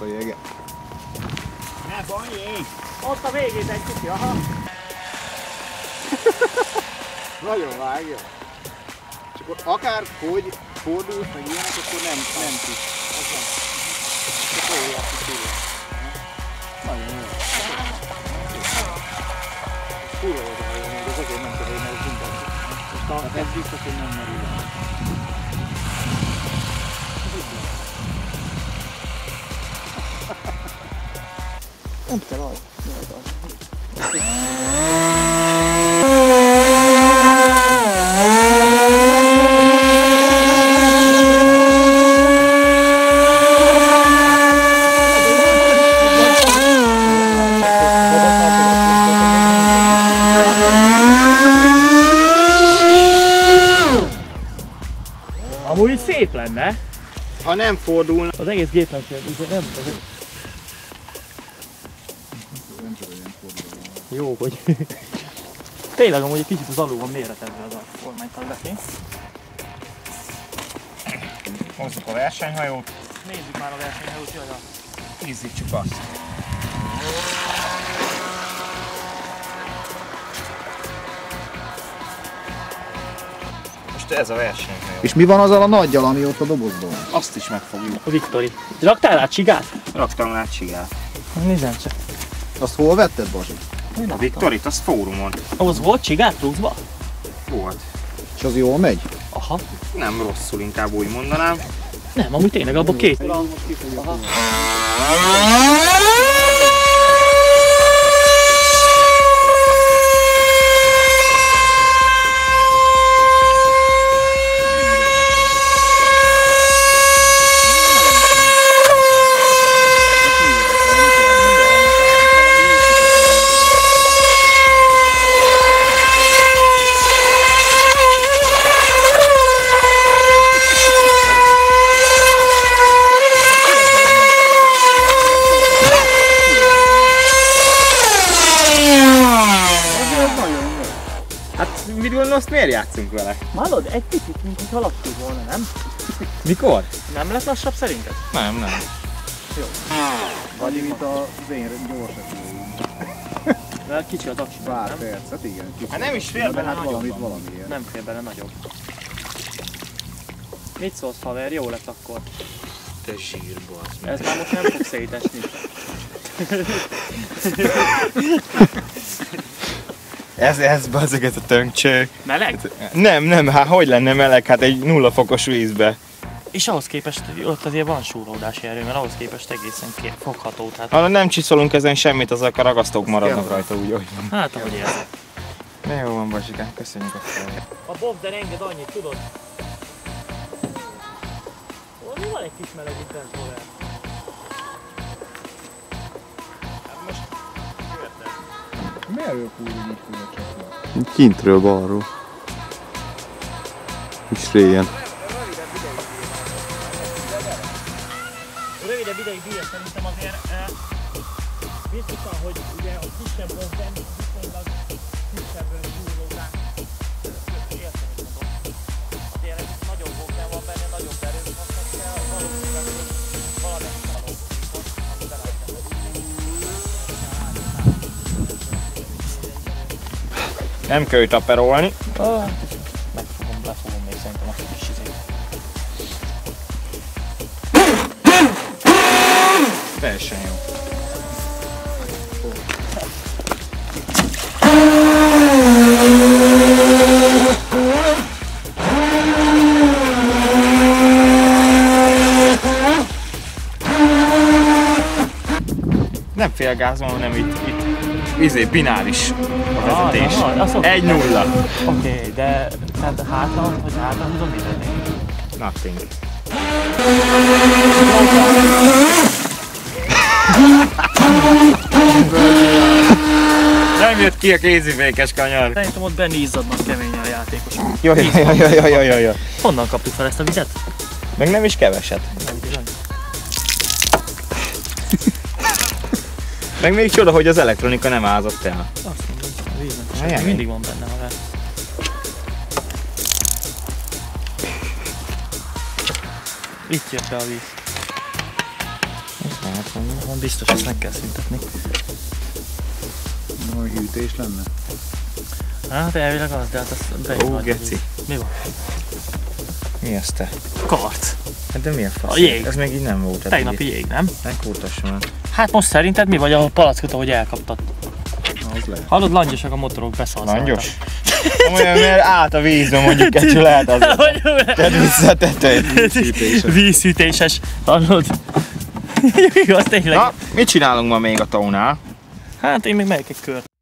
jége. Ne, Banyi! Ott a végén egy kicsi, aha. Nagyon vágja. És akkor akár hogy fordulsz, meg ilyenek, akkor nem tudsz. Akkor óriási túlja. Nagyon jó. Kurva az a helyen, de azért nem kell, hogy meg zumban. Hát ez biztos, hogy nem merül. Nem te vagy. Amúgy szép lenne. Ha nem fordulna. Az egész gép nem kell, nem. Jó, hogy... Tényleg amúgy egy kicsit az alul van méretezve az a kormányterületén. Hozzuk a versenyhajót. Nézzük már a versenyhajót, jaj, Ízítsuk azt. Most ez a versenyhajó. És mi van azzal a nagyjal, ami ott a dobozban van? Azt is megfogjuk. A Viktori. Raktál át csigát? Raktam rá csigát. Nézzem csak. Azt hol vetted, Bazsi? A Viktorit, az fórumon Ahhoz volt csigát pluszba? volt. És az jól megy? Aha. Nem rosszul, inkább úgy mondanám. Nem, amúgy tényleg abban két. Aha. Mit gondolsz, miért játszunk vele? Hallod, egy picit, mint hogyha lassú volna, nem? Mikor? Nem lett lassabb szerinted? Nem. Jó. Vagy mint a vén gyorsak. De kicsi az aksi, Pár nem? percet, igen. Hát nem is fél bele hát nagyobban. valamiért. Nem fél bele nagyobb. Mit szólsz, haver? Jó lesz akkor. Te zsírba az. Ez már most nem fog szétesni. Ez bazzeg, ez a tönkcső. Meleg? Nem, hát hogy lenne meleg? Hát egy 0 fokos vízbe. És ahhoz képest, ott azért van súrlódási erő, mert ahhoz képest egészen fogható. Tehát... Ha nem csiszolunk ezen semmit, azok a ragasztók maradnak rajta úgy, ahogy van. Hát, ahogy érzed. De jó van, Bazsikám, köszönjük a felvételt. A Bogdan enged annyit, tudod? Hol van egy kis meleg itt bent volna? Hát most jöttem. Merről fújni így fújni? Kintről balról. És régen. Rövidebb ideig bírja, szerintem azért biztosan, hogy ugye a kisebb Bogdan viszonylag kisebb súrlódás érteni tudom. Azért egy nagyobb Bogdan van benne, nagyobb erőt hasznak kell, valószínűleg valamelyik szalom, ami belátja. Nem kell őt aperolni. Lefogom még szerintem azt a kis izét. Teljesen jó. Nem félgázon, hanem itt bináris a vezetés. 1-0. Oké, de tehát hátra, hogy hátra tudom mit tenni? Nothing. Nem jött ki a kézifékes kanyar. Szerintem ott benne izzadnak keményen a játékosok. Jaj. Honnan kaptuk fel ezt a vizet? Meg nem is keveset. Nem bizony. Meg még csoda, hogy az elektronika nem ázott el. Azt mondom, a vízmentesek mindig van benne, haver. Itt jött be a víz. Hát mondjuk. Van biztos, ezt meg kell szüntetni. Nagy hűtés lenne. Hát elvileg az, de hát azt Ó, geci. Mi van? Mi ez te? Karc. Hát de mi a fasz? A jég. Ez még így nem volt. Hát Tegnapi jég, nem? megkurtassam el. Hát most szerinted mi vagy a palackot, ahogy elkaptad? Az lehet. Hallod, langyosak a motorok, beszalszáltak. Langyos? Olyan, mert át a vízbe mondjuk kecső lehet az. Tedd vissza a tetejét. Vízhűtéses. Hallod? Igaz, tényleg. Na, mit csinálunk ma még a tónál? Hát én még megyek egy kört.